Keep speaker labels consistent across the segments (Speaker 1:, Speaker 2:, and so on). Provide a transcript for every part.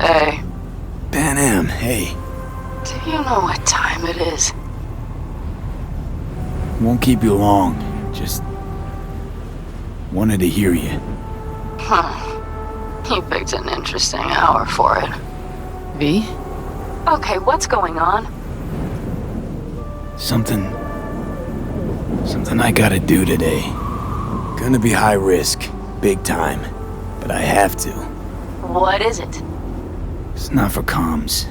Speaker 1: Hey.
Speaker 2: Panam, hey.
Speaker 1: Do you know what time it is?
Speaker 2: Won't keep you long. Just wanted to hear you.
Speaker 1: Huh. You picked an interesting hour for it.
Speaker 3: V?
Speaker 1: Okay, what's going on?
Speaker 2: Something I gotta do today. Gonna be high risk, big time, but I have to.
Speaker 1: What is it?
Speaker 2: It's not for comms.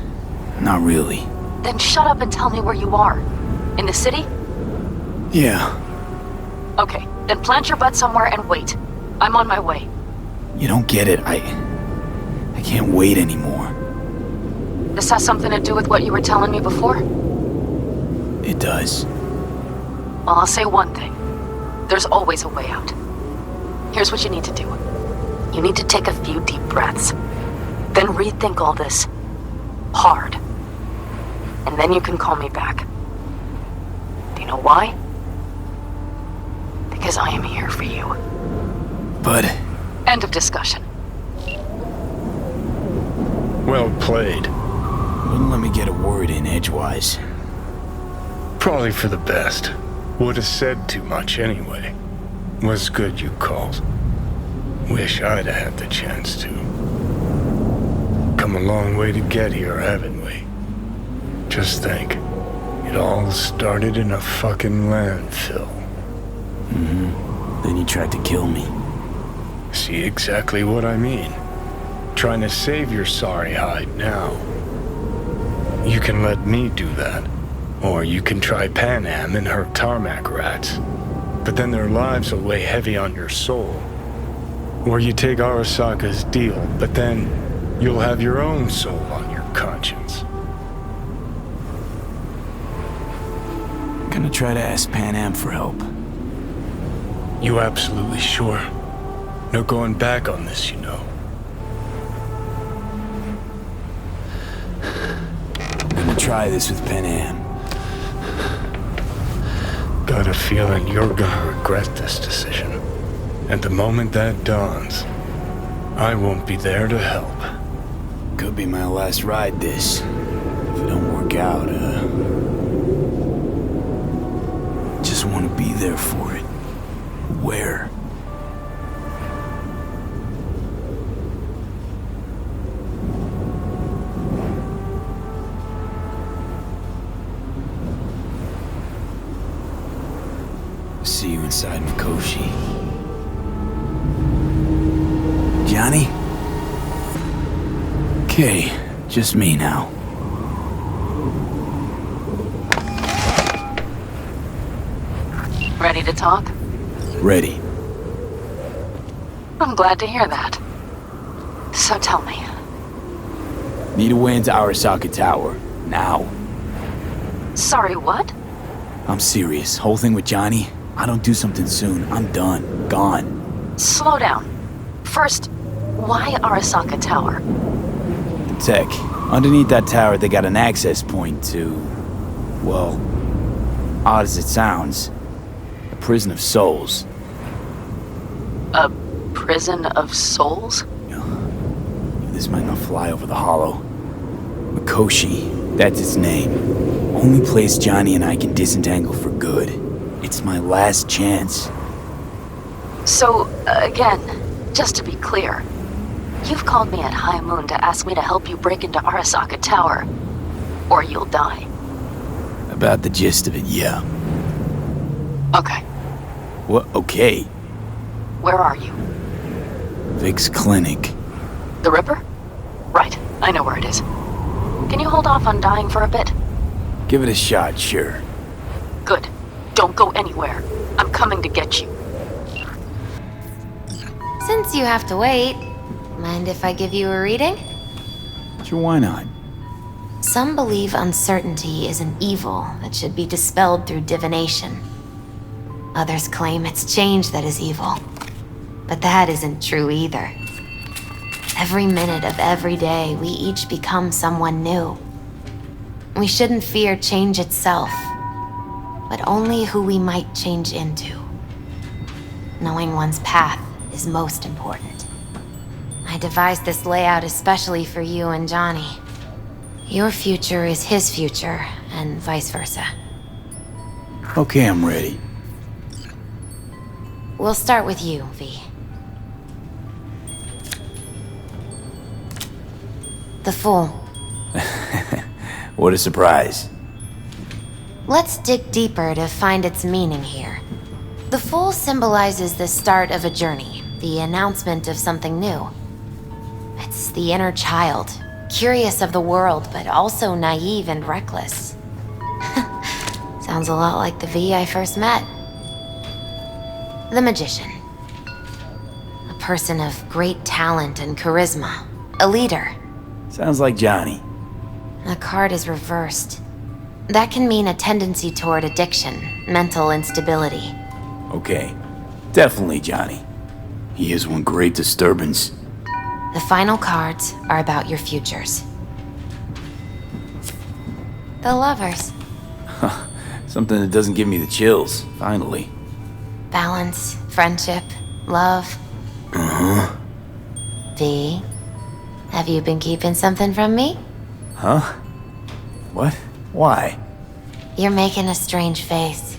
Speaker 2: Not really.
Speaker 1: Then shut up and tell me where you are. In the city?
Speaker 2: Yeah.
Speaker 1: Okay, then plant your butt somewhere and wait. I'm on my way.
Speaker 2: You don't get it. I can't wait anymore.
Speaker 1: This has something to do with what you were telling me before?
Speaker 2: It does.
Speaker 1: Well, I'll say one thing. There's always a way out. Here's what you need to do. You need to take a few deep breaths. Then rethink all this. Hard. And then you can call me back. Do you know why? Because I am here for you.
Speaker 2: But...
Speaker 1: End of discussion.
Speaker 4: Well played.
Speaker 2: Wouldn't let me get a word in edgewise.
Speaker 4: Probably for the best. Would have said too much anyway. Was good you called. Wish I'd had the chance to. Come a long way to get here, haven't we? Just think. It all started in a fucking landfill.
Speaker 2: Mm-hmm. Then you tried to kill me.
Speaker 4: See exactly what I mean. Trying to save your sorry hide now. You can let me do that. Or you can try Panam and her tarmac rats. But then their lives will weigh heavy on your soul. Or you take Arasaka's deal, but then you'll have your own soul on your conscience.
Speaker 2: I'm gonna try to ask Panam for help.
Speaker 4: You absolutely sure? No going back on this, you know.
Speaker 2: I'm gonna try this with Panam.
Speaker 4: Got a feeling you're gonna regret this decision. And the moment that dawns, I won't be there to help.
Speaker 2: Could be my last ride, this. If it don't work out, just want to be there for it. Where? See you inside Mikoshi. Johnny? Okay, just me now.
Speaker 1: Ready to talk?
Speaker 2: Ready.
Speaker 1: I'm glad to hear that. So tell me.
Speaker 2: Need a way into Arasaka Tower. Now.
Speaker 1: Sorry, what?
Speaker 2: I'm serious. Whole thing with Johnny, I don't do something soon, I'm done. Gone.
Speaker 1: Slow down. First, why Arasaka Tower?
Speaker 2: The tech. Underneath that tower, they got an access point to... well, odd as it sounds, a prison of souls.
Speaker 1: A prison of souls?
Speaker 2: This might not fly over the hollow. Mikoshi, that's its name. Only place Johnny and I can disentangle for good. It's my last chance.
Speaker 1: So, again, just to be clear, you've called me at High Moon to ask me to help you break into Arasaka Tower, or you'll die.
Speaker 2: About the gist of it, yeah.
Speaker 1: Okay.
Speaker 2: What? Okay.
Speaker 1: Where are you?
Speaker 2: Vic's clinic.
Speaker 1: The Ripper? Right, I know where it is. Can you hold off on dying for a bit?
Speaker 2: Give it a shot, sure.
Speaker 1: Good. Don't go anywhere. I'm coming to get you.
Speaker 5: Since you have to wait, mind if I give you a reading?
Speaker 2: Sure, why not?
Speaker 5: Some believe uncertainty is an evil that should be dispelled through divination. Others claim it's change that is evil. But that isn't true either. Every minute of every day, we each become someone new. We shouldn't fear change itself, but only who we might change into. Knowing one's path is most important. I devised this layout especially for you and Johnny. Your future is his future, and vice versa.
Speaker 2: Okay, I'm ready.
Speaker 5: We'll start with you, V. The Fool.
Speaker 2: What a surprise.
Speaker 5: Let's dig deeper to find its meaning here. The Fool symbolizes the start of a journey, the announcement of something new. It's the inner child, curious of the world, but also naive and reckless. Sounds a lot like the V I first met. The Magician. A person of great talent and charisma. A leader.
Speaker 2: Sounds like Johnny.
Speaker 5: The card is reversed. That can mean a tendency toward addiction, mental instability.
Speaker 2: Okay, definitely Johnny. He is one great disturbance.
Speaker 5: The final cards are about your futures. The Lovers.
Speaker 2: Something that doesn't give me the chills, finally.
Speaker 5: Balance, friendship, love.
Speaker 2: Uh-huh.
Speaker 5: V, have you been keeping something from me?
Speaker 2: Huh? What? Why?
Speaker 5: You're making a strange face.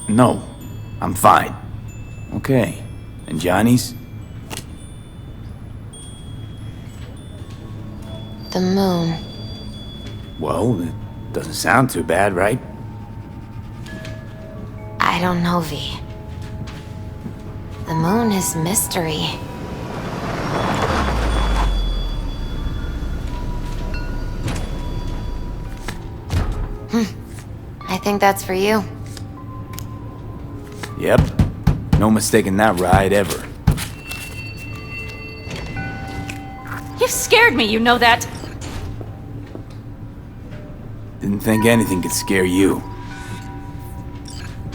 Speaker 2: No, I'm fine. Okay, and Johnny's?
Speaker 5: The moon.
Speaker 2: Well, it doesn't sound too bad, right?
Speaker 5: I don't know, V. The moon is mystery. I think that's for you.
Speaker 2: Yep. No mistaking that ride ever.
Speaker 3: You've scared me, you know that?
Speaker 2: Didn't think anything could scare you.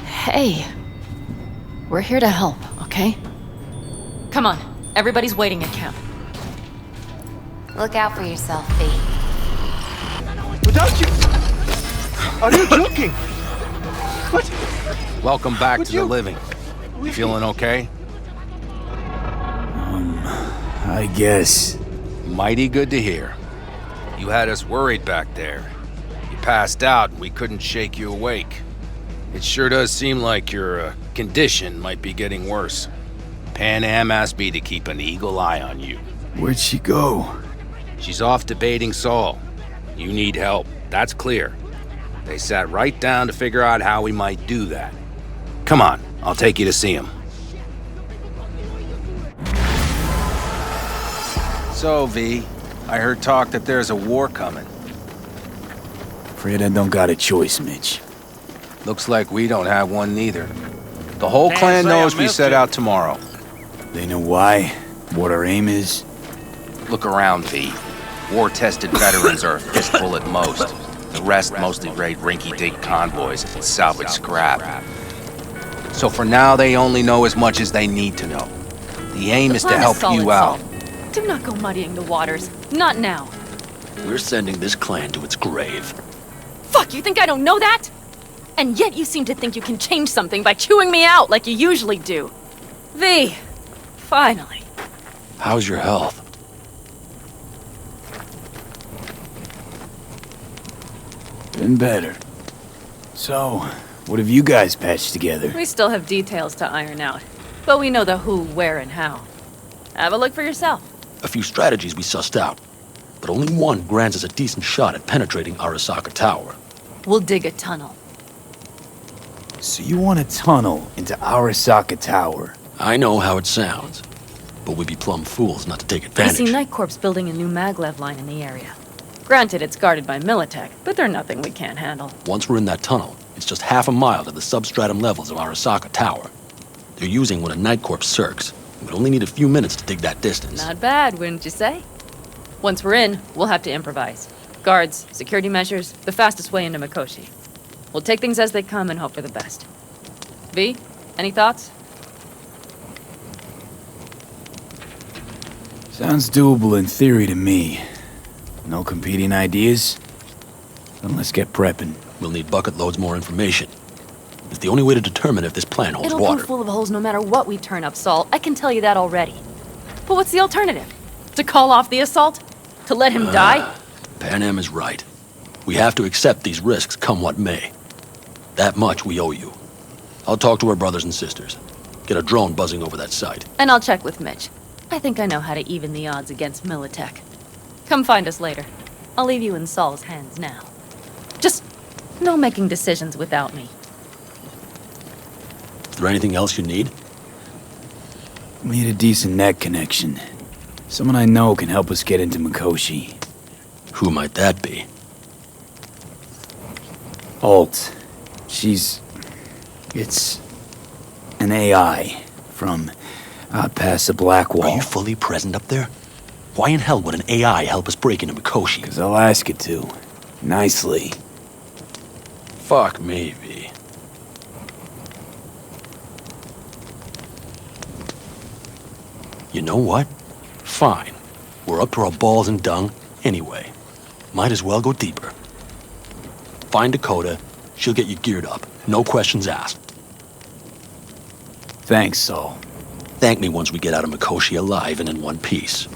Speaker 3: Hey. We're here to help, okay? Come on. Everybody's waiting at camp.
Speaker 5: Look out for yourself, V.
Speaker 6: Without you... Are you joking? What?
Speaker 7: Welcome back
Speaker 6: Would
Speaker 7: to
Speaker 6: you-
Speaker 7: the living. You feeling okay?
Speaker 2: I guess.
Speaker 7: Mighty good to hear. You had us worried back there. You passed out and we couldn't shake you awake. It sure does seem like your condition might be getting worse. Panam asked me to keep an eagle eye on you.
Speaker 2: Where'd she go?
Speaker 7: She's off debating Saul. You need help, that's clear. They sat right down to figure out how we might do that. Come on, I'll take you to see him. So, V, I heard talk that there's a war coming.
Speaker 2: Afraid I don't got a choice, Mitch.
Speaker 7: Looks like we don't have one neither. The whole clan knows we set out tomorrow.
Speaker 2: They know why, what our aim is.
Speaker 7: Look around, V. War-tested veterans are a fistful at most. The rest mostly raid rinky-dink convoys and salvage scrap. So for now, they only know as much as they need to know. The aim is to help you out.
Speaker 3: Do not go muddying the waters. Not now.
Speaker 8: We're sending this clan to its grave.
Speaker 3: Fuck, you think I don't know that? And yet you seem to think you can change something by chewing me out like you usually do. V, finally.
Speaker 8: How's your health?
Speaker 2: Been better. So, what have you guys patched together?
Speaker 3: We still have details to iron out, but we know the who, where, and how. Have a look for yourself.
Speaker 8: A few strategies we sussed out, but only one grants us a decent shot at penetrating Arasaka Tower.
Speaker 3: We'll dig a tunnel.
Speaker 2: So you want a tunnel into Arasaka Tower?
Speaker 8: I know how it sounds, but we'd be plumb fools not to take
Speaker 3: I
Speaker 8: advantage.
Speaker 3: see Night Corps building a new maglev line in the area. Granted, it's guarded by Militech, but they're nothing we can't handle.
Speaker 8: Once we're in that tunnel, it's just half a mile to the substratum levels of Arasaka Tower. They're using one of Night Corps circs. We'd only need a few minutes to dig that distance.
Speaker 3: Not bad, wouldn't you say? Once we're in, we'll have to improvise. Guards, security measures, the fastest way into Mikoshi. We'll take things as they come and hope for the best. V, any thoughts?
Speaker 2: Sounds doable in theory to me. No competing ideas? Then let's get prepping.
Speaker 8: We'll need bucket loads more information. It's the only way to determine if this plan holds
Speaker 3: It'll
Speaker 8: water.
Speaker 3: prove full of holes no matter what we turn up, Saul. I can tell you that already. But what's the alternative? To call off the assault? To let him die?
Speaker 8: Panam is right. We have to accept these risks, come what may. That much we owe you. I'll talk to our brothers and sisters. Get a drone buzzing over that site.
Speaker 3: And I'll check with Mitch. I think I know how to even the odds against Militech. Come find us later. I'll leave you in Saul's hands now. Just no making decisions without me.
Speaker 8: Is there anything else you need?
Speaker 2: We need a decent net connection. Someone I know can help us get into Mikoshi.
Speaker 8: Who might that be?
Speaker 2: Alt. It's an AI from past the Black Wall.
Speaker 8: Are you fully present up there? Why in hell would an AI help us break into Mikoshi?
Speaker 2: 'Cause I'll ask it to. Nicely.
Speaker 8: Fuck me, V. You know what? Fine. We're up to our balls in dung anyway. Might as well go deeper. Find Dakota. She'll get you geared up. No questions asked.
Speaker 2: Thanks, Saul.
Speaker 8: Thank me once we get out of Mikoshi alive and in one piece.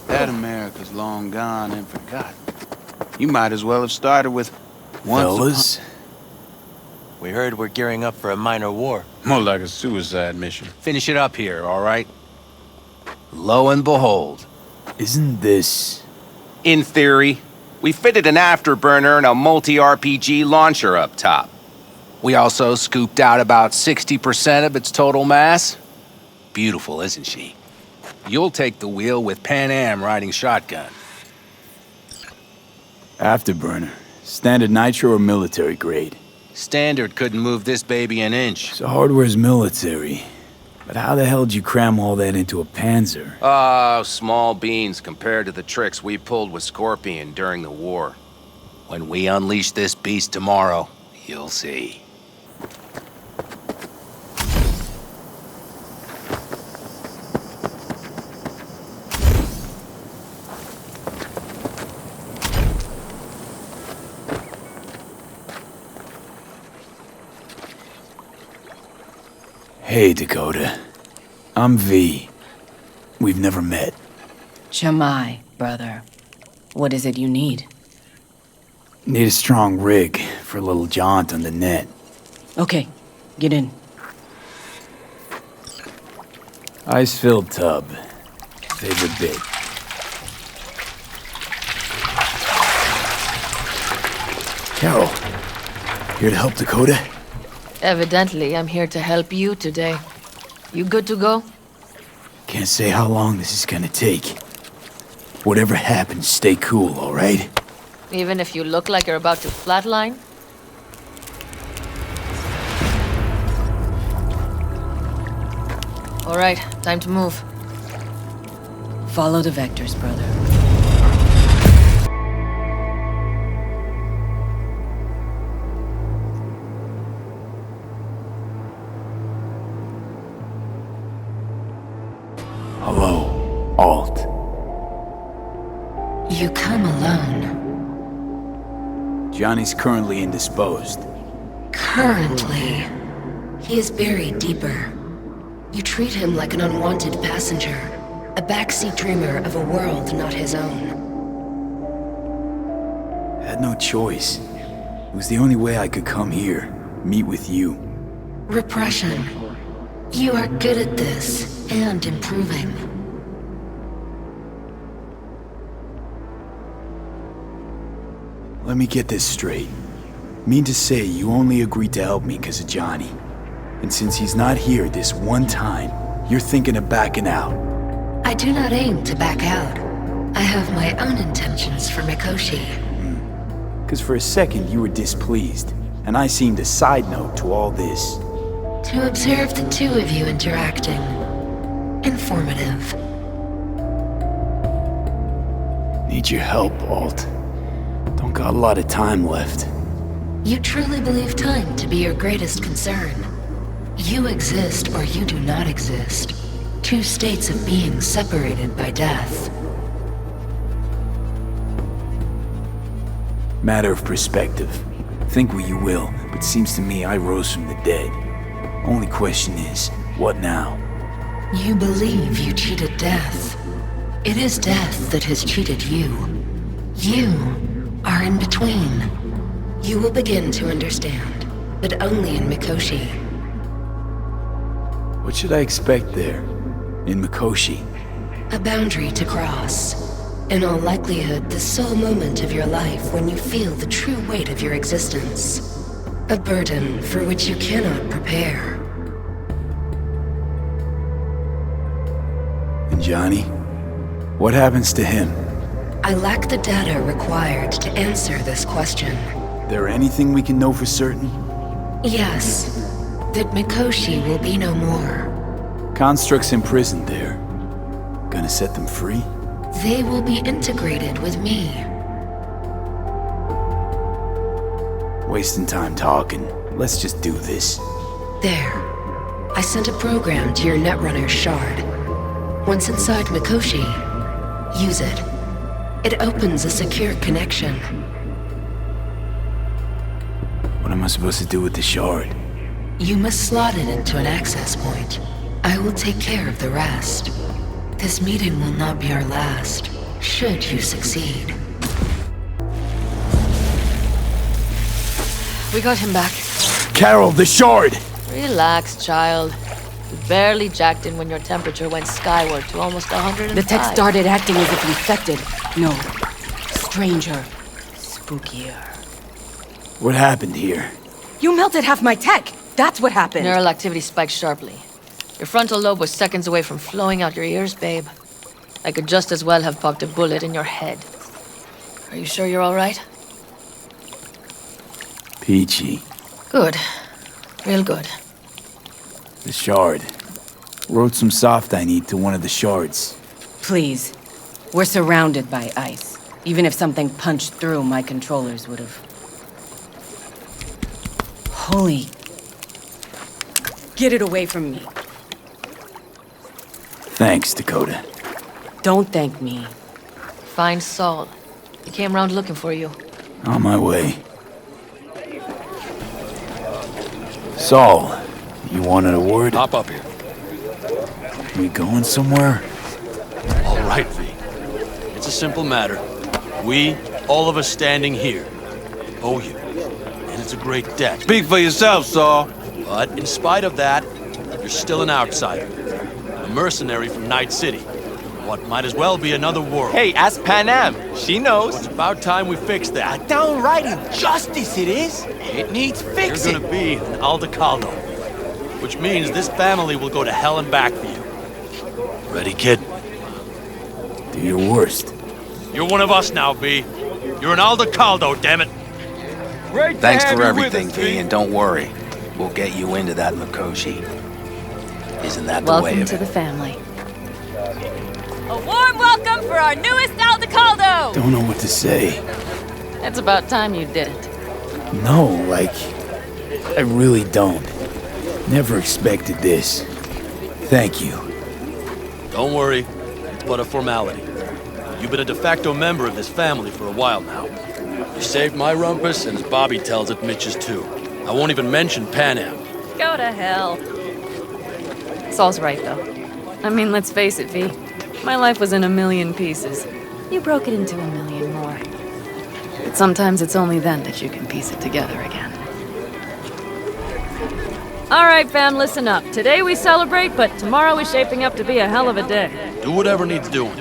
Speaker 9: That America's long gone and forgotten. You might as well have started with
Speaker 2: Fellas,
Speaker 10: We heard we're gearing up for a minor war.
Speaker 9: More like a suicide mission.
Speaker 7: Finish it up here, all right? Lo and behold.
Speaker 2: isn't this...
Speaker 7: In theory, we fitted an afterburner and a multi-RPG launcher up top. We also scooped out about 60% of its total mass. Beautiful, isn't she? You'll take the wheel with Panam riding shotgun.
Speaker 2: Afterburner? Standard nitro or military grade?
Speaker 7: Standard couldn't move this baby an inch.
Speaker 2: So hardware's military. But how the hell did you cram all that into a Panzer?
Speaker 7: Oh, small beans compared to the tricks we pulled with Scorpion during the war. When we unleash this beast tomorrow, you'll see.
Speaker 2: Hey, Dakota. I'm V. We've never met.
Speaker 11: Jamai, brother. What is it you need?
Speaker 2: Need a strong rig for a little jaunt on the net.
Speaker 11: Okay, get in.
Speaker 2: Ice-filled tub. Favorite bit. Carol, here to help Dakota?
Speaker 11: Evidently, I'm here to help you today. You good to go?
Speaker 2: Can't say how long this is gonna take. Whatever happens, stay cool, alright?
Speaker 11: Even if you look like you're about to flatline? Alright, time to move. Follow the vectors, brother.
Speaker 2: Hello, Alt.
Speaker 5: You come alone.
Speaker 2: Johnny's currently indisposed.
Speaker 5: Currently, he is buried deeper. You treat him like an unwanted passenger, a backseat dreamer of a world not his own.
Speaker 2: Had no choice. It was the only way I could come here, meet with you.
Speaker 5: Repression. You are good at this, and improving.
Speaker 2: Let me get this straight. Mean to say you only agreed to help me because of Johnny. And since he's not here this one time, you're thinking of backing out.
Speaker 5: I do not aim to back out. I have my own intentions for Mikoshi.
Speaker 2: Because for a second you were displeased, and I seemed a side note to all this.
Speaker 5: To observe the two of you interacting. Informative.
Speaker 2: Need your help, Alt. Don't got a lot of time left.
Speaker 5: You truly believe time to be your greatest concern.
Speaker 12: You exist or you do not exist. Two states of being separated by death.
Speaker 2: Matter of perspective. Think what you will, but seems to me I rose from the dead. Only question is, what now?
Speaker 12: You believe you cheated death. It is death that has cheated you. You are in between. You will begin to understand, but only in Mikoshi.
Speaker 2: What should I expect there? In Mikoshi?
Speaker 12: A boundary to cross. In all likelihood, the sole moment of your life when you feel the true weight of your existence. A burden for which you cannot prepare.
Speaker 2: And Johnny? What happens to him?
Speaker 12: I lack the data required to answer this question.
Speaker 2: There anything we can know for certain?
Speaker 12: Yes, that Mikoshi will be no more.
Speaker 2: Constructs imprisoned there. Gonna set them free?
Speaker 12: They will be integrated with me.
Speaker 2: Wasting time talking. Let's just do this.
Speaker 12: There. I sent a program to your Netrunner shard. Once inside Mikoshi, use it. It opens a secure connection.
Speaker 2: What am I supposed to do with the shard?
Speaker 12: You must slot it into an access point. I will take care of the rest. This meeting will not be our last, should you succeed.
Speaker 11: We got him back.
Speaker 2: Carol, the shard!
Speaker 11: Relax, child. You barely jacked in when your temperature went skyward to almost 105.
Speaker 13: The tech started acting as if infected. No. Stranger. Spookier.
Speaker 2: What happened here?
Speaker 13: You melted half my tech! That's what happened!
Speaker 11: Neural activity spiked sharply. Your frontal lobe was seconds away from flowing out your ears, babe. I could just as well have popped a bullet in your head. Are you sure you're all right?
Speaker 2: Peachy.
Speaker 11: Good. Real good.
Speaker 2: The shard. Wrote some soft I need to one of the shards.
Speaker 13: Please. We're surrounded by ice. Even if something punched through, my controllers would have... Holy... Get it away from me.
Speaker 2: Thanks, Dakota.
Speaker 13: Don't thank me.
Speaker 11: Find Saul. He came round looking for you.
Speaker 2: On my way. Saul, you wanted a word?
Speaker 8: Hop up here.
Speaker 2: We going somewhere?
Speaker 8: All right, V. It's a simple matter. We, all of us standing here, owe you. And it's a great debt.
Speaker 9: Speak for yourself, Saul.
Speaker 8: But in spite of that, you're still an outsider. A mercenary from Night City. What might as well be another world.
Speaker 6: Hey, ask Panam. She knows.
Speaker 8: It's about time we fix that.
Speaker 6: A downright injustice it is. It needs fixing.
Speaker 8: You're gonna be an Aldecaldo. Which means this family will go to hell and back for you. Ready, kid?
Speaker 2: Do your worst.
Speaker 8: You're one of us now, V. You're an Aldecaldo, damn it.
Speaker 6: Great
Speaker 7: Thanks for everything, V, and don't worry. We'll get you into that Mikoshi. Isn't that the way
Speaker 3: Welcome
Speaker 7: of
Speaker 3: to
Speaker 7: it?
Speaker 3: the family.
Speaker 14: A warm welcome for our newest Aldecaldo!
Speaker 2: Don't know what to say.
Speaker 3: It's about time you didn't.
Speaker 2: No, like... I really don't. Never expected this. Thank you.
Speaker 8: Don't worry. It's but a formality. You've been a de facto member of this family for a while now. You saved my rumpus, and as Bobby tells it, Mitch's too. I won't even mention Panam.
Speaker 3: Go to hell. Saul's right, though. I mean, let's face it, V. My life was in a million pieces. You broke it into a million more. But sometimes it's only then that you can piece it together again. All right, fam, listen up. Today we celebrate, but tomorrow is shaping up to be a hell of a day.
Speaker 8: Do whatever needs doing.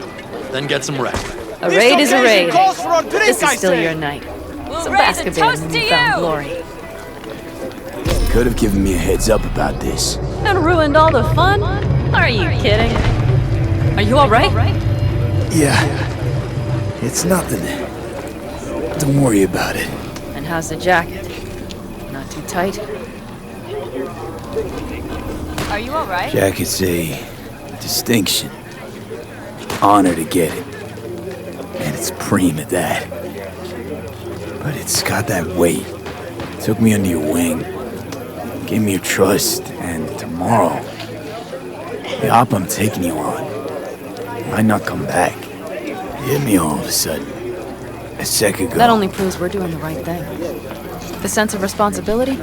Speaker 8: Then get some rest.
Speaker 3: A raid is a raid. This is still your night.
Speaker 14: We'll
Speaker 3: So
Speaker 14: raise
Speaker 3: bask
Speaker 14: a
Speaker 3: a bit in
Speaker 14: toast to
Speaker 3: newfound
Speaker 14: you!
Speaker 3: glory.
Speaker 2: Could have given me a heads up about this.
Speaker 3: And ruined all the fun? Are you kidding? Are you all right?
Speaker 2: Yeah. It's nothing. Don't worry about it.
Speaker 3: And how's the jacket? Not too tight?
Speaker 14: Are you alright?
Speaker 2: Jacket's a distinction. Honor to get it. And it's preem at that. But it's got that weight. Took me under your wing. Gave me your trust, and tomorrow, the op I'm taking you on might not come back. It hit me all of a sudden. A second ago.
Speaker 3: That only proves we're doing the right thing. The sense of responsibility,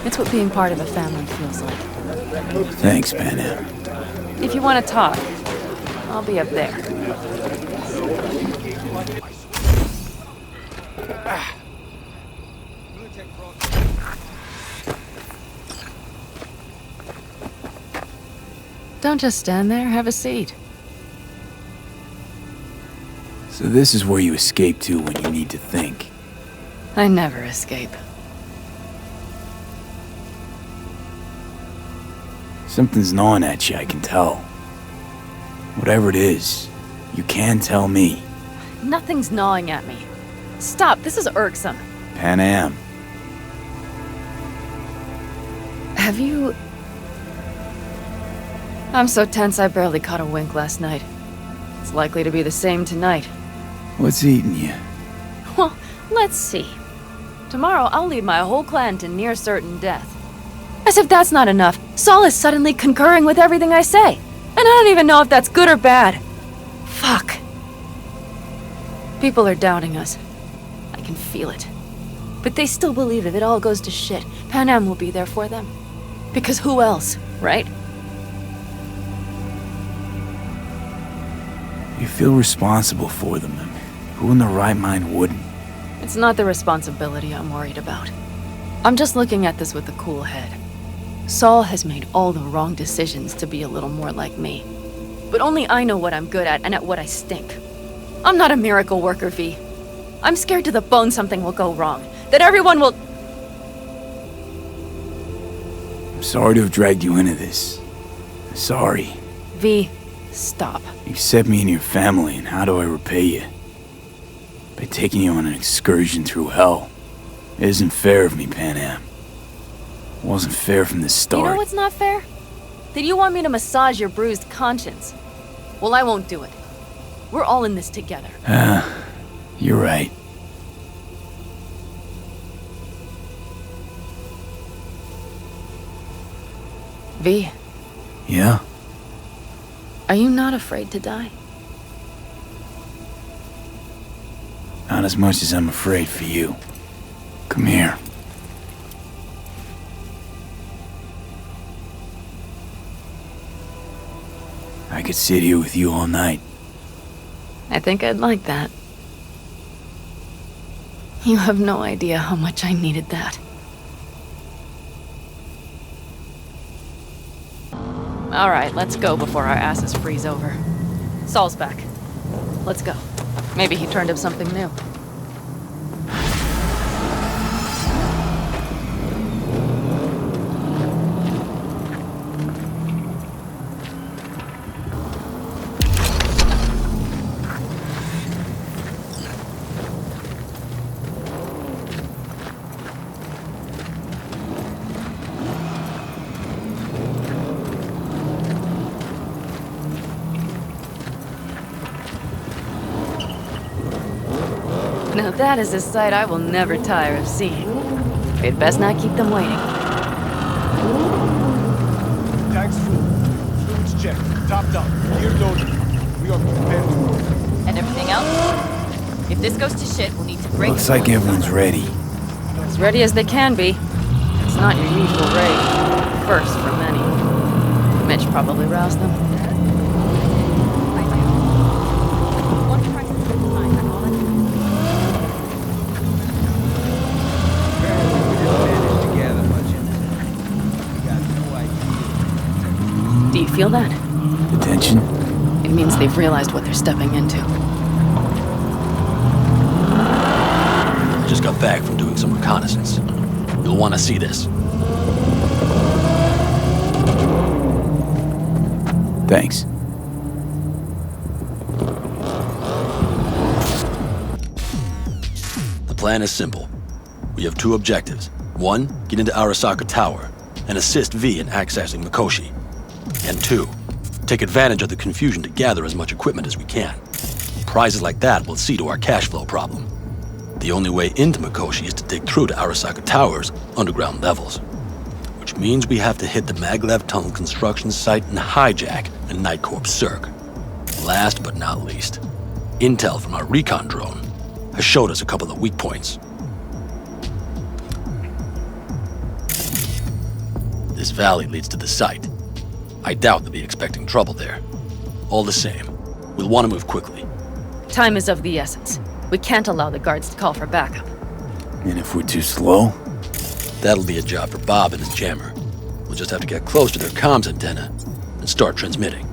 Speaker 3: it's what being part of a family feels like.
Speaker 2: Thanks, Panam.
Speaker 3: If you want to talk, I'll be up there. Don't just stand there, have a seat.
Speaker 2: So this is where you escape to when you need to think.
Speaker 3: I never escape.
Speaker 2: Something's gnawing at you, I can tell. Whatever it is, you can tell me.
Speaker 3: Nothing's gnawing at me. Stop, this is irksome.
Speaker 2: Panam.
Speaker 3: Have you... I'm so tense I barely caught a wink last night. It's likely to be the same tonight.
Speaker 2: What's eating you?
Speaker 3: Well, let's see. Tomorrow I'll lead my whole clan to near certain death. As if that's not enough, Saul is suddenly concurring with everything I say. And I don't even know if that's good or bad. Fuck. People are doubting us. I can feel it. But they still believe if it all goes to shit, Panam will be there for them. Because who else, right?
Speaker 2: You feel responsible for them. Who in their right mind wouldn't?
Speaker 3: It's not the responsibility I'm worried about. I'm just looking at this with a cool head. Saul has made all the wrong decisions to be a little more like me. But only I know what I'm good at and at what I stink. I'm not a miracle worker, V. I'm scared to the bone something will go wrong. That everyone will...
Speaker 2: I'm sorry to have dragged you into this. Sorry.
Speaker 3: V, stop.
Speaker 2: You set me in your family, and how do I repay you? By taking you on an excursion through hell. It isn't fair of me, Panam. It wasn't fair from the start.
Speaker 3: You know what's not fair? That you want me to massage your bruised conscience. Well, I won't do it. We're all in this together.
Speaker 2: You're right.
Speaker 3: V.
Speaker 2: Yeah?
Speaker 3: Are you not afraid to die?
Speaker 2: Not as much as I'm afraid for you. Come here. I could sit here with you all night.
Speaker 3: I think I'd like that. You have no idea how much I needed that. All right, let's go before our asses freeze over. Saul's back. Let's go. Maybe he turned up something new. Now that is a sight I will never tire of seeing. We'd best not keep them waiting.
Speaker 6: Tanks full. Fluids checked. Topped up. Gear loaded. We are prepared to move.
Speaker 14: And everything else? If this goes to shit, we'll need to break...
Speaker 2: Looks like everyone's ready.
Speaker 3: As ready as they can be. It's not your usual raid. First for many. Mitch probably roused them. Do you feel that?
Speaker 2: The tension?
Speaker 3: It means they've realized what they're stepping into.
Speaker 8: I just got back from doing some reconnaissance. You'll want to see this.
Speaker 2: Thanks.
Speaker 8: The plan is simple. We have two objectives. One, get into Arasaka Tower and assist V in accessing Mikoshi. And two, take advantage of the confusion to gather as much equipment as we can. Prizes like that will see to our cash flow problem. The only way into Mikoshi is to dig through to Arasaka Tower's underground levels. Which Which means we have to hit the Maglev Tunnel construction site and hijack a Night Corps Circ. Last but not least, intel from our recon drone has showed us a couple of weak points. This valley leads to the site. I doubt they'll be expecting trouble there. All the same, we'll want to move quickly.
Speaker 3: Time is of the essence. We can't allow the guards to call for backup.
Speaker 2: And if we're too slow?
Speaker 8: That'll be a job for Bob and his jammer. We'll just have to get close to their comms antenna and start transmitting.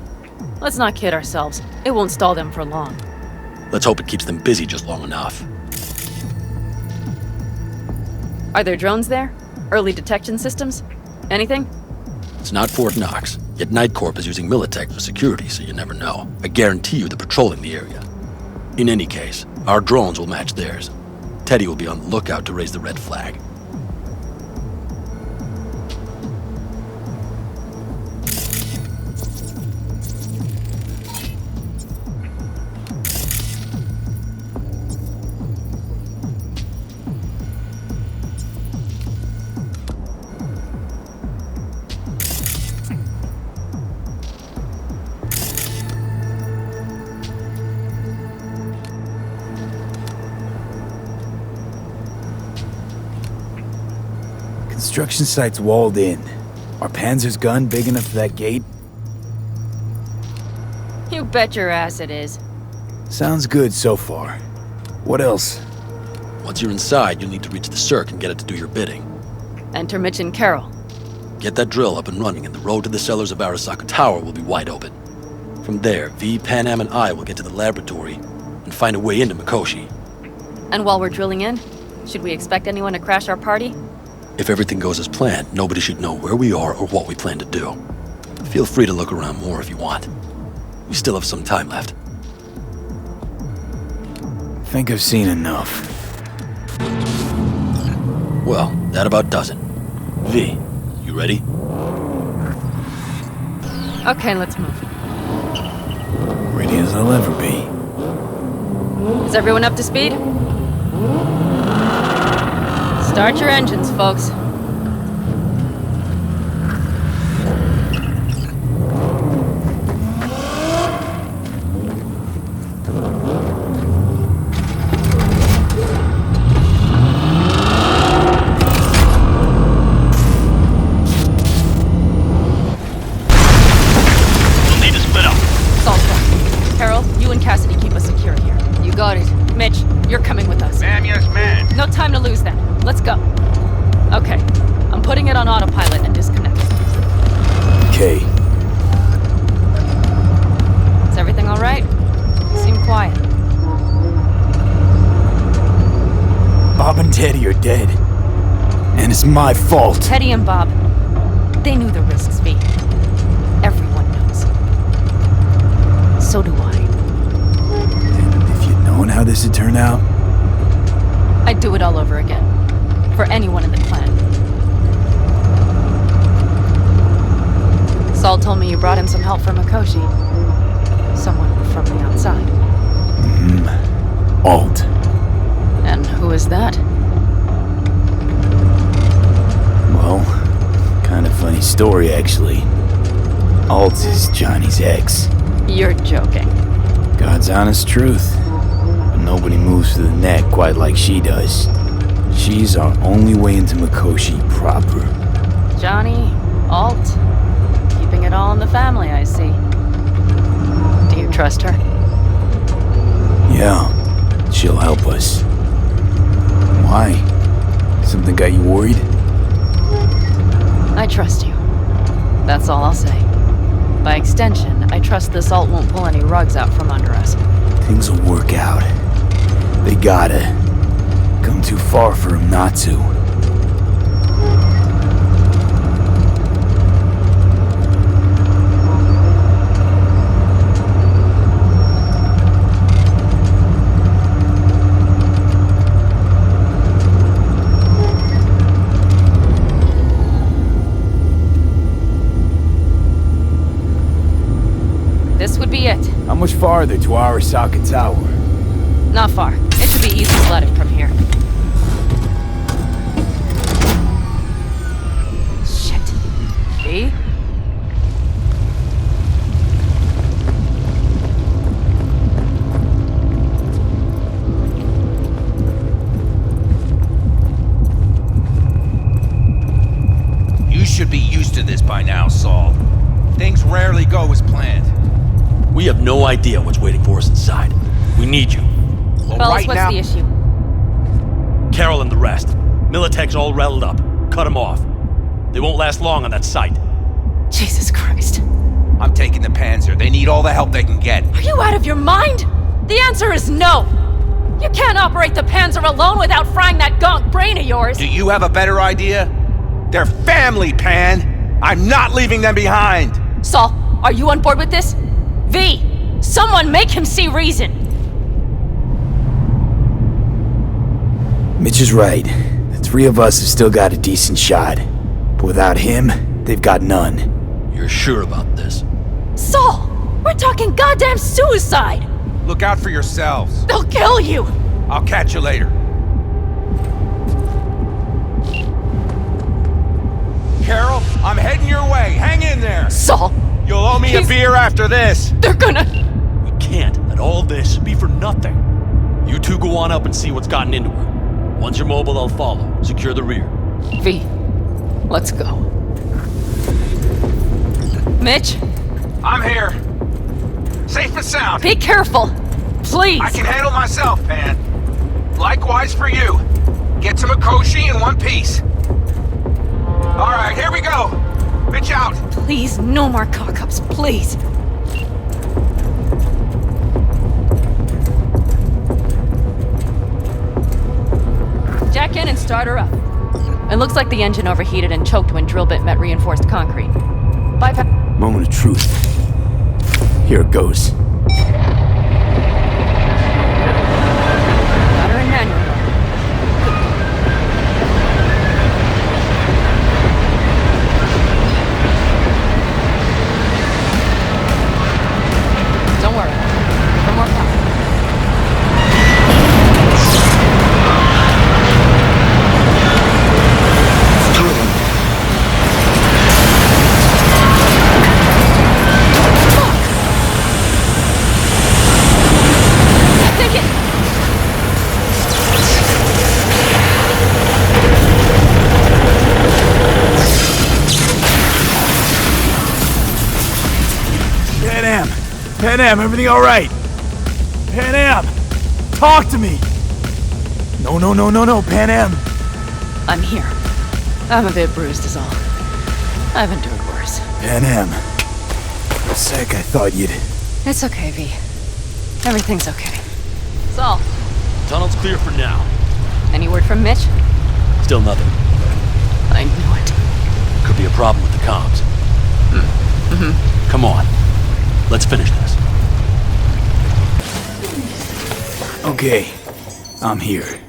Speaker 3: Let's not kid ourselves. It won't stall them for long.
Speaker 8: Let's hope it keeps them busy just long enough.
Speaker 3: Are there drones there? Early detection systems? Anything?
Speaker 8: It's not Fort Knox, yet Night Corp is using Militech for security, so you never know. I guarantee you they're patrolling the area. In any case, our drones will match theirs. Teddy will be on the lookout to raise the red flag.
Speaker 2: Construction site's walled in. Are Panzer's gun big enough for that gate?
Speaker 3: You bet your ass it is.
Speaker 2: Sounds good so far. What else?
Speaker 8: Once you're inside, you'll need to reach the Circ and get it to do your bidding.
Speaker 3: Enter Mitch and Carol.
Speaker 8: Get that drill up and running, and the road to the cellars of Arasaka Tower will be wide open. From there, V, Panam, and I will get to the laboratory and find a way into Mikoshi.
Speaker 3: And while we're drilling in, should we expect anyone to crash our party?
Speaker 8: If everything goes as planned, nobody should know where we are or what we plan to do. Feel free to look around more if you want. We still have some time left.
Speaker 2: Think I've seen enough.
Speaker 8: Well, that about does it. V, you ready?
Speaker 3: Okay, let's move.
Speaker 2: Ready as I'll ever be.
Speaker 3: Is everyone up to speed? Start your engines, folks. You're coming with us.
Speaker 15: Ma'am, yes, ma'am.
Speaker 3: No time to lose then. Let's go. Okay. I'm putting it on autopilot and disconnect.
Speaker 2: Okay.
Speaker 3: Is everything all right? You seem quiet.
Speaker 2: Bob and Teddy are dead. And it's my fault.
Speaker 3: Teddy and Bob, they knew the risks, V. Everyone knows. So do I.
Speaker 2: Knowing how this would turn out?
Speaker 3: I'd do it all over again. For anyone in the clan. Saul told me you brought in some help from Mikoshi. Someone from the outside.
Speaker 2: Alt.
Speaker 3: And who is that?
Speaker 2: Well, kind of funny story, actually. Alt is Johnny's ex.
Speaker 3: You're joking.
Speaker 2: God's honest truth. Nobody moves to the neck quite like she does. She's our only way into Mikoshi proper.
Speaker 3: Johnny, Alt, keeping it all in the family, I see. Do you trust her?
Speaker 2: Yeah, she'll help us. Why? Something got you worried?
Speaker 3: I trust you. That's all I'll say. By extension, I trust this Alt won't pull any rugs out from under us.
Speaker 2: Things will work out. They gotta. Come too far for him not to.
Speaker 3: This would be it.
Speaker 2: How much farther to Arasaka Tower?
Speaker 3: Not far. It should be easy sledding from here. Shit. V?
Speaker 7: You should be used to this by now, Saul. Things rarely go as planned.
Speaker 8: We have no idea what's waiting for us inside. We need you.
Speaker 7: Well,
Speaker 3: Fellas, what's the issue?
Speaker 8: Carol and the rest. Militech's all rattled up. Cut them off. They won't last long on that site.
Speaker 3: Jesus Christ.
Speaker 7: I'm taking the Panzer. They need all the help they can get.
Speaker 3: Are you out of your mind? The answer is no! You can't operate the Panzer alone without frying that gonk brain of yours!
Speaker 7: Do you have a better idea? They're family, Pan! I'm not leaving them behind!
Speaker 3: Saul, are you on board with this? V! Someone make him see reason!
Speaker 2: Mitch is right. The three of us have still got a decent shot. But without him, they've got none.
Speaker 8: You're sure about this?
Speaker 3: Saul! We're talking goddamn suicide!
Speaker 7: Look out for yourselves.
Speaker 3: They'll kill you!
Speaker 7: I'll catch you later. Carol, I'm heading your way. Hang in there.
Speaker 3: Saul!
Speaker 7: You'll owe me a beer after this.
Speaker 3: They're gonna...
Speaker 8: We can't let all this be for nothing. You two go on up and see what's gotten into her. Once you're mobile, I'll follow. Secure the rear.
Speaker 3: V, let's go. Mitch?
Speaker 7: I'm here. Safe and sound.
Speaker 3: Be careful! Please!
Speaker 7: I can handle myself, Pan. Likewise for you. Get to Mikoshi in one piece. Alright, here we go. Mitch out.
Speaker 3: Please, no more cock-ups, please. Jack in and start her up. It looks like the engine overheated and choked when drill bit met reinforced concrete. Bypass.
Speaker 2: Moment of truth. Here it goes.
Speaker 3: Got her in manual. Don't worry. For more power.
Speaker 2: Panam, everything all right? Panam, talk to me. No, Panam.
Speaker 3: I'm here. I'm a bit bruised is all. I've endured worse.
Speaker 2: Panam, for a sec I thought you'd...
Speaker 3: It's okay, V. Everything's okay. Saul.
Speaker 8: Tunnel's clear for now.
Speaker 3: Any word from Mitch?
Speaker 8: Still nothing.
Speaker 3: I knew it.
Speaker 8: Could be a problem with the comms. Come on. Let's finish this.
Speaker 2: Okay, I'm here.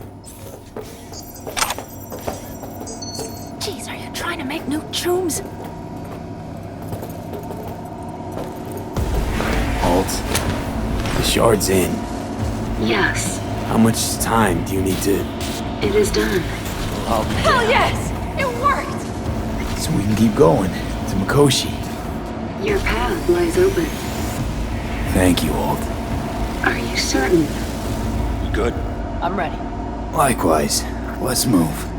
Speaker 1: Jeez, are you trying to make new chooms?
Speaker 2: Halt. The shard's in.
Speaker 12: Yes,
Speaker 2: How much time do you need to...
Speaker 12: it is done.
Speaker 3: Hell yes! It worked!
Speaker 2: So we can keep going to Mikoshi.
Speaker 12: Your path lies open.
Speaker 2: Thank you, Alt.
Speaker 12: Are you certain?
Speaker 8: You good?
Speaker 3: I'm ready.
Speaker 2: Likewise. Let's move.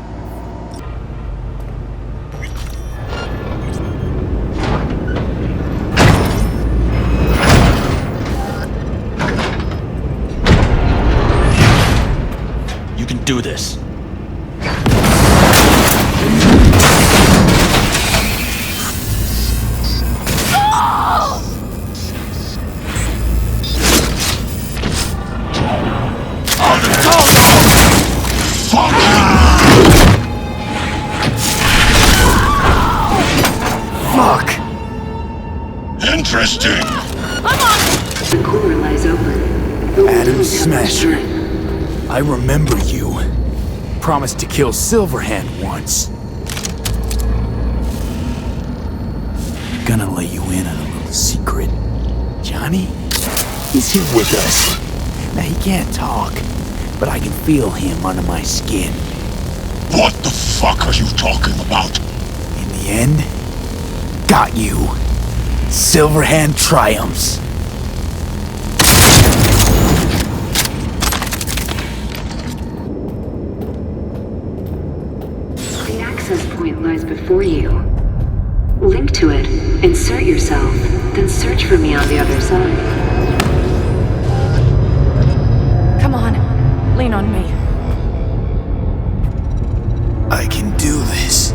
Speaker 8: You can do this.
Speaker 2: Fuck!
Speaker 15: Interesting.
Speaker 12: The core lies open. The
Speaker 2: Adam
Speaker 12: windows have no
Speaker 2: Smasher.
Speaker 12: strength.
Speaker 2: I remember you. Promised to kill Silverhand once. Gonna let you in on a little secret. Johnny? He's here with us. Now he can't talk, but I can feel him under my skin.
Speaker 15: What the fuck are you talking about?
Speaker 2: In the end, Got you. Silverhand triumphs.
Speaker 12: The access point lies before you. Link to it, insert yourself, then search for me on the other side.
Speaker 3: Come on, lean on me.
Speaker 2: I can do this.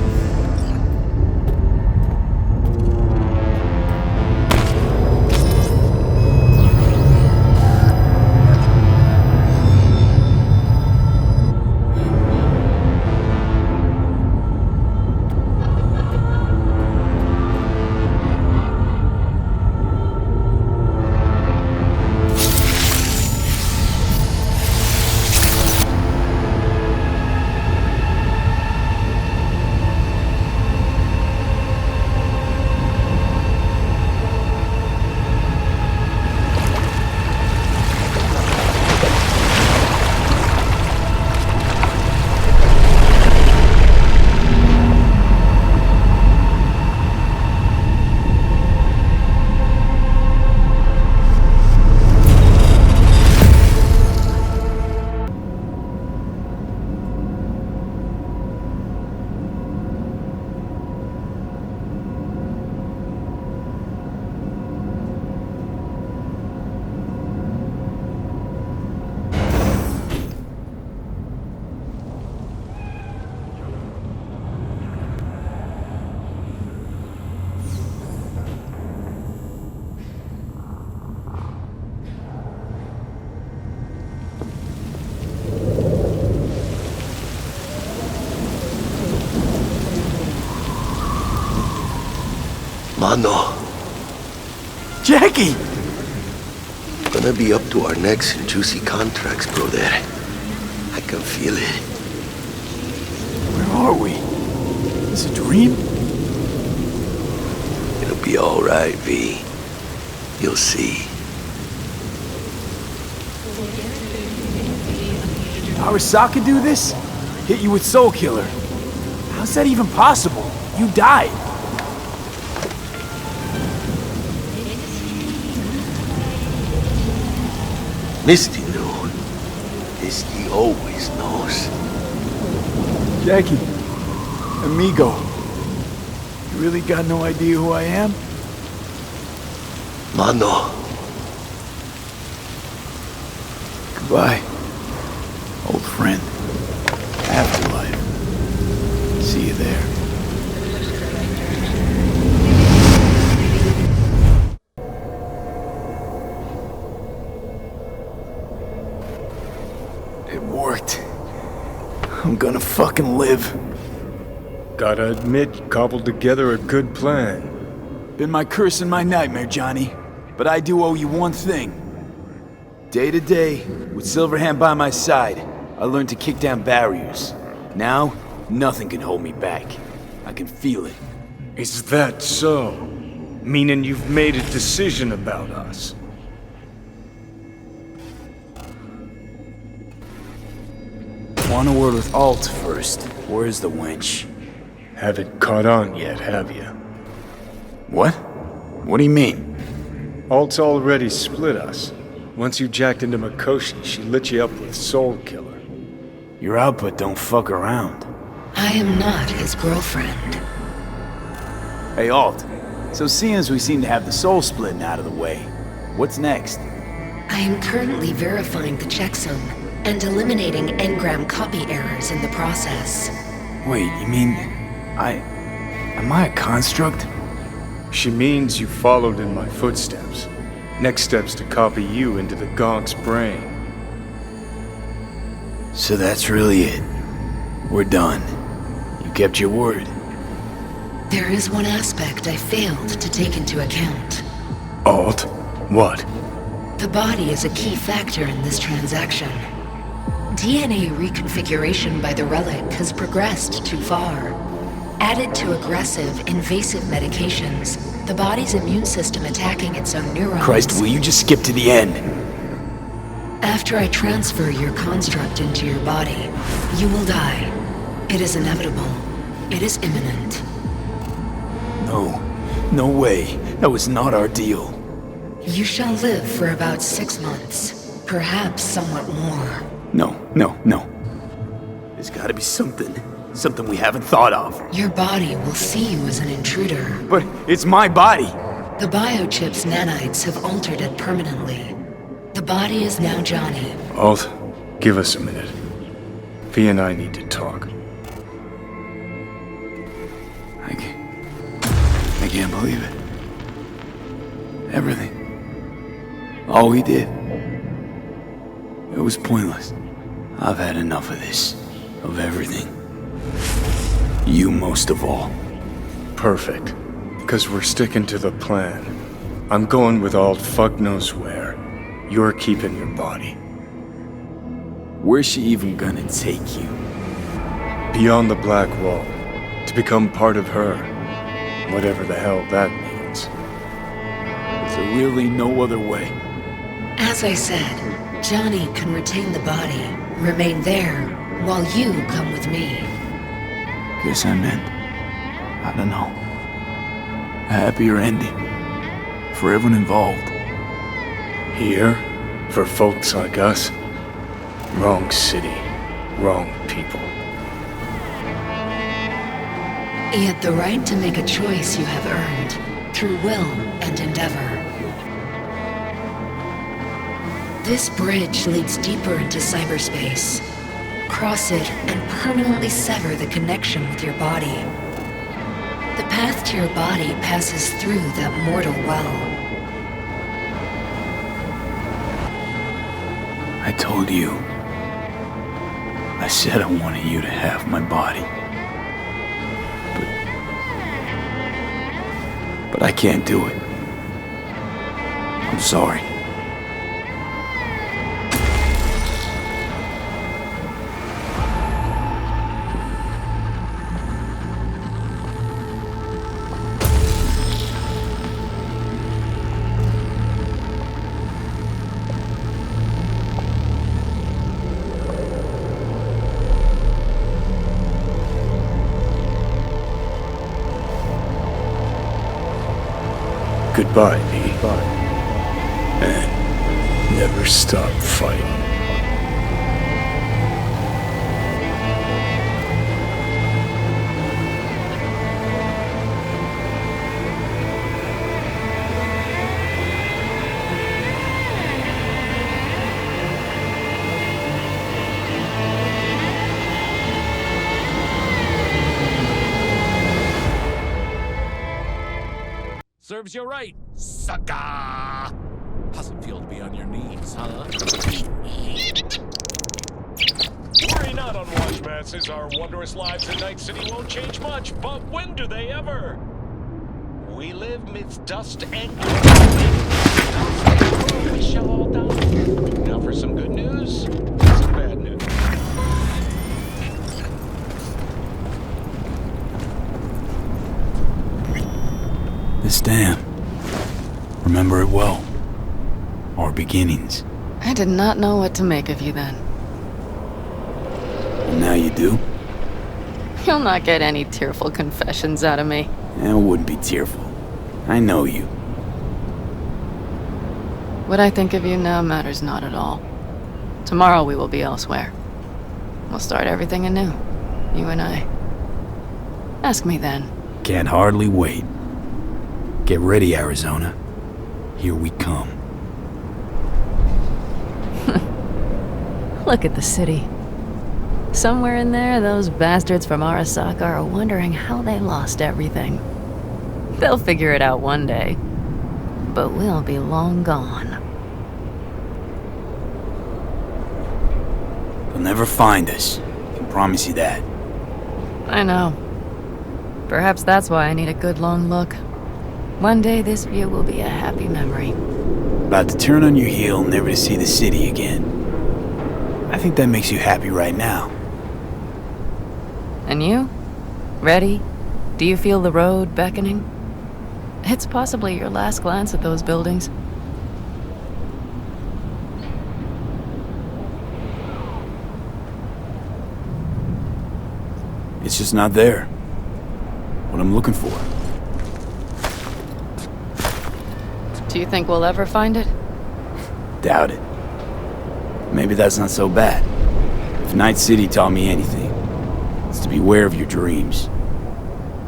Speaker 15: Mano.
Speaker 2: Jackie!
Speaker 15: Gonna be up to our necks in juicy contracts, brother. I can feel it.
Speaker 2: Where are we? Is it a dream?
Speaker 15: It'll be alright, V. You'll see.
Speaker 2: Arasaka do this? Hit you with Soul Killer. How's that even possible? You died.
Speaker 15: Misty knew. Misty always knows.
Speaker 2: Jackie, amigo, you really got no idea who I am?
Speaker 15: Mano.
Speaker 2: Goodbye, old friend. Afterlife. See you there. It worked. I'm gonna fucking live.
Speaker 4: Gotta admit, you cobbled together a good plan.
Speaker 2: Been my curse and my nightmare, Johnny. But I do owe you one thing. Day to day, with Silverhand by my side, I learned to kick down barriers. Now, nothing can hold me back. I can feel it.
Speaker 4: Is that so? Meaning you've made a decision about us?
Speaker 2: Want a word with Alt first. Where's the wench?
Speaker 4: Haven't caught on yet, have you?
Speaker 2: What? What do you mean?
Speaker 4: Alt's already split us. Once you jacked into Mikoshi, she lit you up with Soul Killer.
Speaker 2: Your output don't fuck around.
Speaker 12: I am not his girlfriend.
Speaker 2: Hey, Alt. So seeing as we seem to have the soul splitting out of the way, what's next?
Speaker 12: I am currently verifying the checksum and eliminating engram copy errors in the process.
Speaker 2: Wait, you mean... Am I a construct?
Speaker 4: She means you followed in my footsteps. Next step's to copy you into the Gonk's brain.
Speaker 2: So that's really it. We're done. You kept your word.
Speaker 12: There is one aspect I failed to take into account.
Speaker 4: Alt? What?
Speaker 12: The body is a key factor in this transaction. DNA reconfiguration by the relic has progressed too far. Added to aggressive, invasive medications, the body's immune system attacking its own neurons.
Speaker 2: Christ, will you just skip to the end?
Speaker 12: After I transfer your construct into your body, you will die. It is inevitable. It is imminent.
Speaker 2: No. No way. That was not our deal.
Speaker 12: You shall live for about 6 months, perhaps somewhat more.
Speaker 2: No. There's gotta be something. Something we haven't thought of.
Speaker 12: Your body will see you as an intruder.
Speaker 2: But it's my body.
Speaker 12: The biochip's nanites have altered it permanently. The body is now Johnny.
Speaker 4: Alt, give us a minute. V and I need to talk.
Speaker 2: I can't believe it. Everything. All we did. It was pointless. I've had enough of this. Of everything. You most of all.
Speaker 4: Perfect. Because we're sticking to the plan. I'm going with Alt fuck knows where. You're keeping your body.
Speaker 2: Where's she even gonna take you?
Speaker 4: Beyond the Black Wall. To become part of her. Whatever the hell that means.
Speaker 2: Is there really no other way?
Speaker 12: As I said, Johnny can retain the body, remain there, while you come with me.
Speaker 2: Guess I meant, I don't know, a happier ending for everyone involved.
Speaker 4: Here, for folks like us, wrong city, wrong people.
Speaker 12: Yet the right to make a choice you have earned, through will and endeavor. This bridge leads deeper into cyberspace. Cross it and permanently sever the connection with your body. The path to your body passes through that mortal well.
Speaker 2: I told you. I said I wanted you to have my body. But I can't do it. I'm sorry.
Speaker 4: Goodbye, V. And never stop fighting.
Speaker 6: Serves you right, sucker! How's it feel to be on your knees, huh?
Speaker 16: Worry not, unwashed masses. Our wondrous lives in Night City won't change much, but when do they ever? We live midst dust and gloom. We shall all die. Now for some good news, some bad news.
Speaker 2: This dam. Remember it well. Our beginnings.
Speaker 3: I did not know what to make of you then.
Speaker 2: And now you do?
Speaker 3: You'll not get any tearful confessions out of me.
Speaker 2: It wouldn't be tearful. I know you.
Speaker 3: What I think of you now matters not at all. Tomorrow we will be elsewhere. We'll start everything anew. You and I. Ask me then.
Speaker 2: Can't hardly wait. Get ready, Arizona. Here we come.
Speaker 3: Look at the city. Somewhere in there, those bastards from Arasaka are wondering how they lost everything. They'll figure it out one day. But we'll be long gone.
Speaker 2: They'll never find us. I can promise you that.
Speaker 3: I know. Perhaps that's why I need a good long look. One day this view will be a happy memory.
Speaker 2: About to turn on your heel, never to see the city again. I think that makes you happy right now.
Speaker 3: And you? Ready? Do you feel the road beckoning? It's possibly your last glance at those buildings.
Speaker 2: It's just not there. What I'm looking for.
Speaker 3: Do you think we'll ever find it?
Speaker 2: Doubt it. Maybe that's not so bad. If Night City taught me anything, it's to beware of your dreams.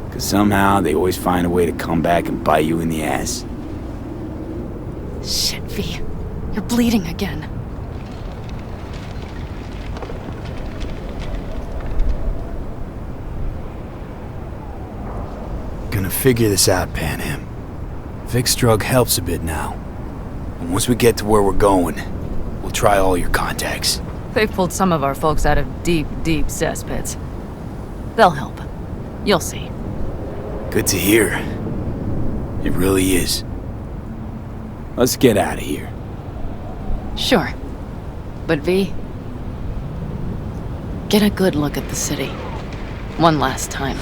Speaker 2: Because somehow they always find a way to come back and bite you in the ass.
Speaker 3: Shit, V. You're bleeding again.
Speaker 2: Gonna figure this out, Panam. Vic's drug helps a bit now. And once we get to where we're going, we'll try all your contacts.
Speaker 3: They've pulled some of our folks out of deep, deep cesspits. They'll help. You'll see.
Speaker 2: Good to hear. It really is. Let's get out of here.
Speaker 3: Sure. But V, get a good look at the city. One last time.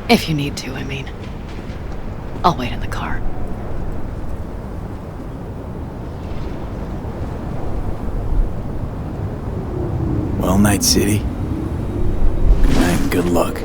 Speaker 3: If you need to, I mean. I'll wait in the car.
Speaker 2: Well, Night City. Good night and good luck.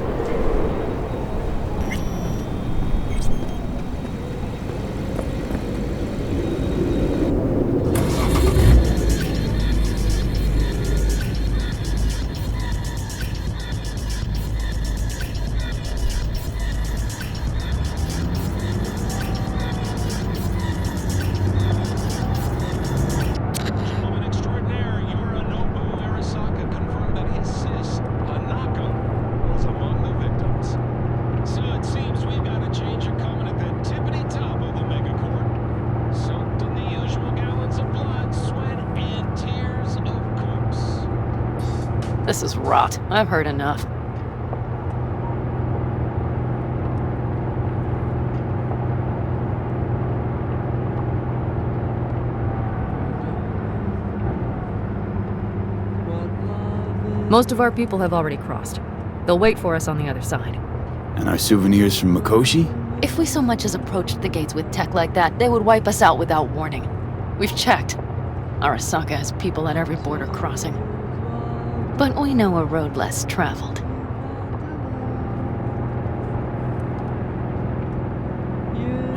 Speaker 3: This is rot. I've heard enough. Most of our people have already crossed. They'll wait for us on the other side.
Speaker 2: And our souvenirs from Mikoshi?
Speaker 3: If we so much as approached the gates with tech like that, they would wipe us out without warning. We've checked. Arasaka has people at every border crossing. But we know a road less traveled.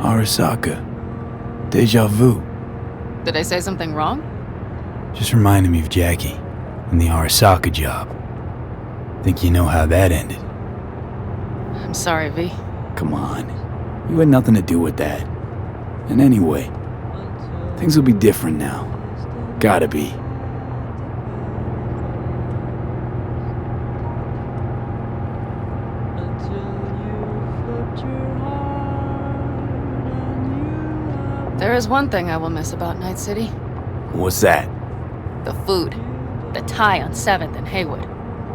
Speaker 2: Arasaka. Deja vu.
Speaker 3: Did I say something wrong?
Speaker 2: Just reminded me of Jackie and the Arasaka job. Think you know how that ended?
Speaker 3: I'm sorry, V.
Speaker 2: Come on. You had nothing to do with that. And anyway, things will be different now. Gotta be.
Speaker 3: There is one thing I will miss about Night City.
Speaker 2: What's that?
Speaker 3: The food. The Thai on 7th and Haywood.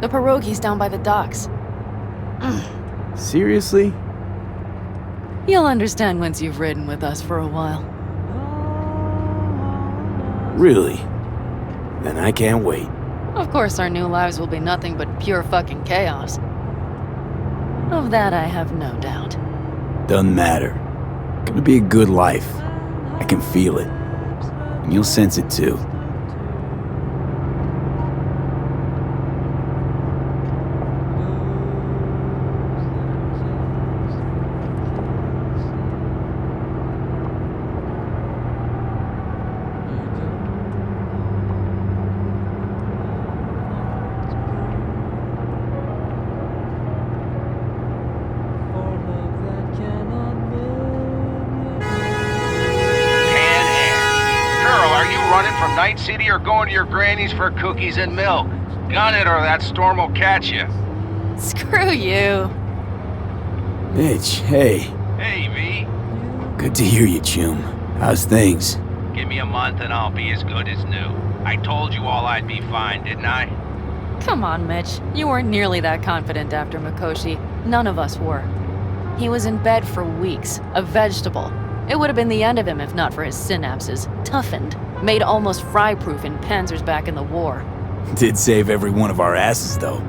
Speaker 3: The pierogies down by the docks.
Speaker 2: Seriously?
Speaker 3: You'll understand once you've ridden with us for a while.
Speaker 2: Really? Then I can't wait.
Speaker 3: Of course our new lives will be nothing but pure fucking chaos. Of that I have no doubt.
Speaker 2: Doesn't matter. Gonna be a good life. I can feel it. And you'll sense it too.
Speaker 7: Night City or going to your granny's for cookies and milk? Gun it or that storm will catch you.
Speaker 3: Screw you.
Speaker 2: Mitch, hey.
Speaker 7: Hey, V.
Speaker 2: Good to hear you, chum. How's things?
Speaker 7: Give me a month and I'll be as good as new. I told you all I'd be fine, didn't I?
Speaker 3: Come on, Mitch. You weren't nearly that confident after Mikoshi. None of us were. He was in bed for weeks, a vegetable. It would have been the end of him if not for his synapses. Toughened. Made almost fry-proof in panzers back in the war.
Speaker 2: Did save every one of our asses, though.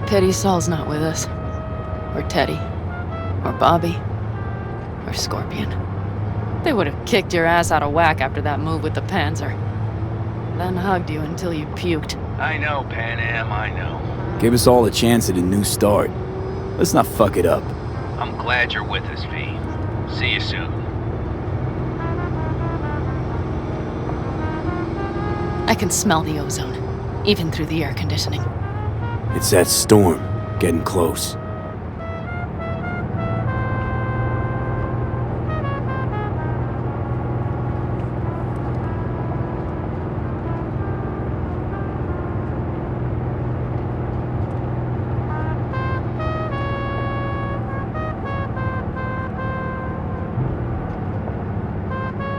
Speaker 3: Pity Saul's not with us. Or Teddy. Or Bobby. Or Scorpion. They would have kicked your ass out of whack after that move with the panzer. Then hugged you until you puked.
Speaker 7: I know, Panam, I know.
Speaker 2: Gave us all a chance at a new start. Let's not fuck it up.
Speaker 7: I'm glad you're with us, V. See you soon.
Speaker 3: I can smell the ozone, even through the air conditioning.
Speaker 2: It's that storm, getting close.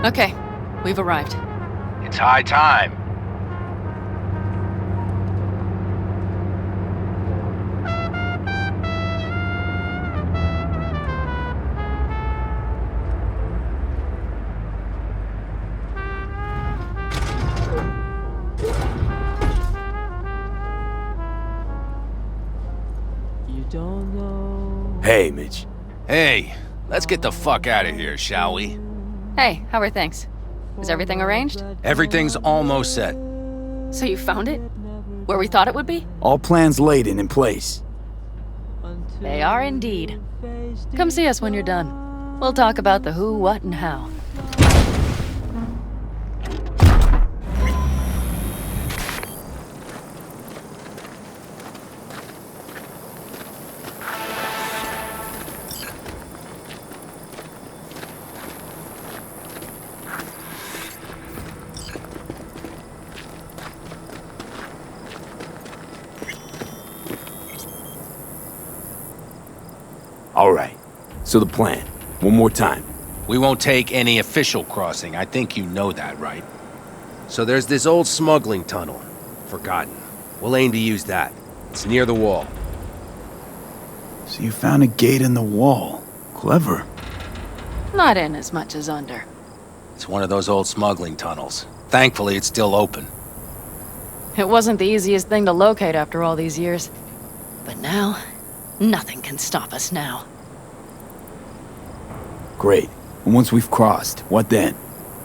Speaker 3: Okay, we've arrived.
Speaker 7: It's high time.
Speaker 2: Hey, Mitch.
Speaker 7: Hey, let's get the fuck out of here, shall we?
Speaker 3: Hey, how are things? Is everything arranged?
Speaker 7: Everything's almost set.
Speaker 3: So you found it? Where we thought it would be?
Speaker 2: All plans laid and in place.
Speaker 3: They are indeed. Come see us when you're done. We'll talk about the who, what, and how.
Speaker 2: All right. So the plan. One more time.
Speaker 7: We won't take any official crossing. I think you know that, right? So there's this old smuggling tunnel. Forgotten. We'll aim to use that. It's near the wall.
Speaker 2: So you found a gate in the wall. Clever.
Speaker 3: Not in as much as under.
Speaker 7: It's one of those old smuggling tunnels. Thankfully, it's still open.
Speaker 3: It wasn't the easiest thing to locate after all these years. But now, nothing can stop us now.
Speaker 2: Great. And once we've crossed, what then?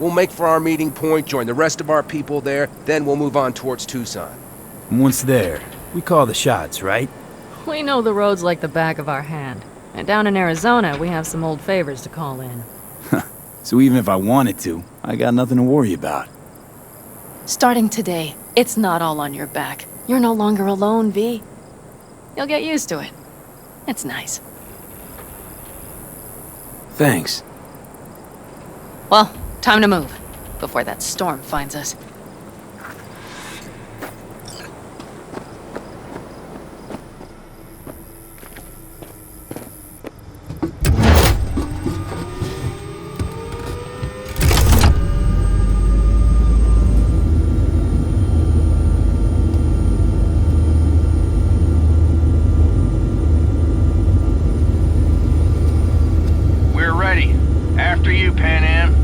Speaker 7: We'll make for our meeting point, join the rest of our people there, then we'll move on towards Tucson.
Speaker 2: And once there, we call the shots, right?
Speaker 3: We know the roads like the back of our hand. And down in Arizona, we have some old favors to call in.
Speaker 2: So even if I wanted to, I got nothing to worry about.
Speaker 3: Starting today, it's not all on your back. You're no longer alone, V. You'll get used to it. It's nice.
Speaker 2: Thanks.
Speaker 3: Well, time to move, before that storm finds us.
Speaker 7: We're ready. After you, Panam.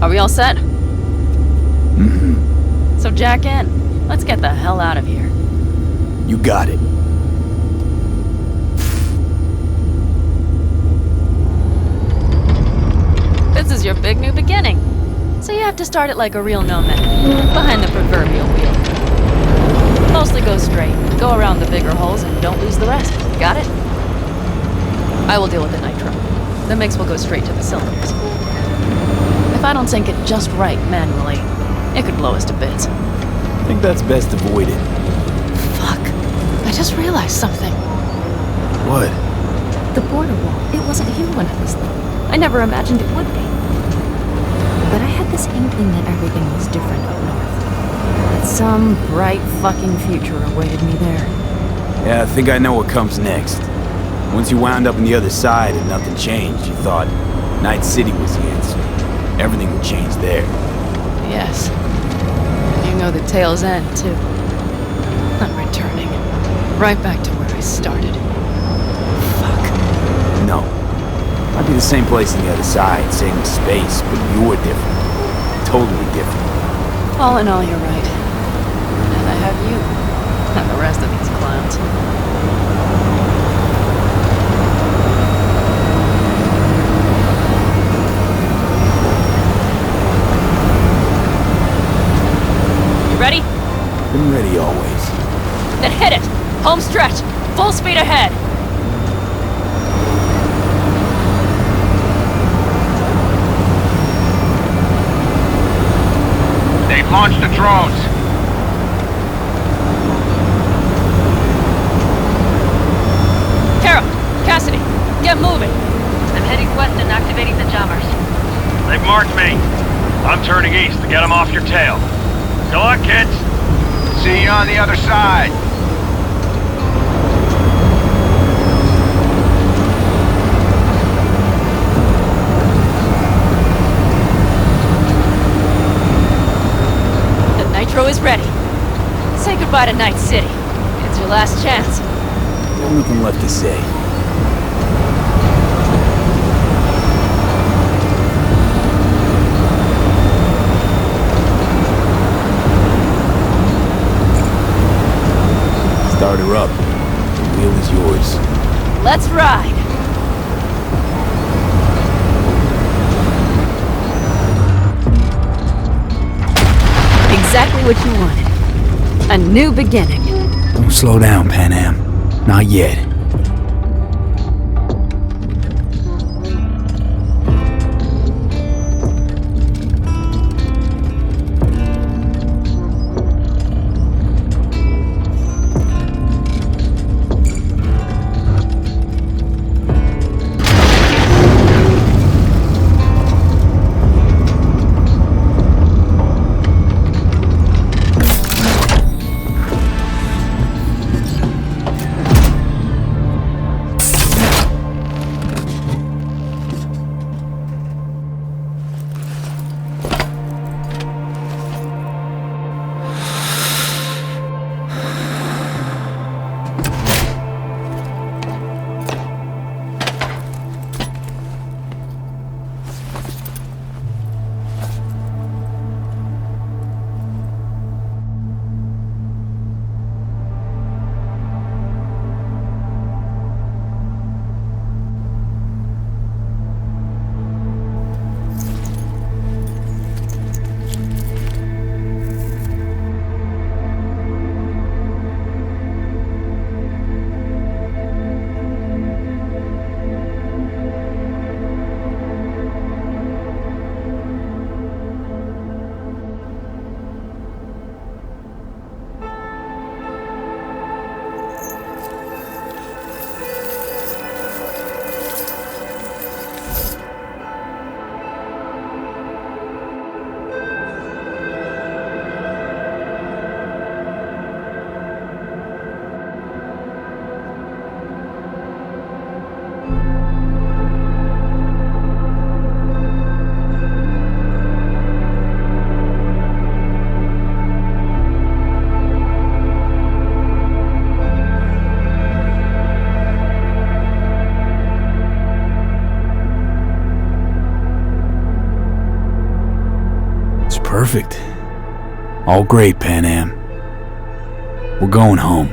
Speaker 3: Are we all set? Mm-hmm. So jack in. Let's get the hell out of here.
Speaker 2: You got it.
Speaker 3: This is your big new beginning. So you have to start it like a real nomad, behind the proverbial wheel. Mostly go straight, go around the bigger holes, and don't lose the rest. Got it? I will deal with the nitro. The mix will go straight to the cylinders. If I don't sync it just right manually, it could blow us to bits.
Speaker 2: I think that's best avoided.
Speaker 3: Fuck. I just realized something.
Speaker 2: What?
Speaker 3: The border wall. It wasn't here when I was there. I never imagined it would be. But I had this inkling that everything was different up north. That some bright fucking future awaited me there.
Speaker 2: Yeah, I think I know what comes next. Once you wound up on the other side and nothing changed, you thought Night City was the answer. Everything would change there.
Speaker 3: Yes. You know the tale's end, too. I'm returning. Right back to where I started. Fuck.
Speaker 2: No. Might be the same place on the other side, same space, but you're different. Totally different.
Speaker 3: All in all, you're right. And I have you. And the rest of these clowns. Ready?
Speaker 2: Been ready always.
Speaker 3: Then hit it! Home stretch! Full speed ahead!
Speaker 17: They've launched the drones.
Speaker 3: Carol, Cassidy, get moving.
Speaker 14: I'm heading west and activating the jammers.
Speaker 18: They've marked me. I'm turning east to get them off your tail. Good luck, kids.
Speaker 17: See you on the other side.
Speaker 3: The nitro is ready. Say goodbye to Night City. It's your last chance.
Speaker 2: Nothing left to say. Start her up. The wheel is yours.
Speaker 3: Let's ride. Exactly what you wanted. A new beginning.
Speaker 2: Don't slow down, Panam. Not yet. Perfect. All great, Panam. We're going home.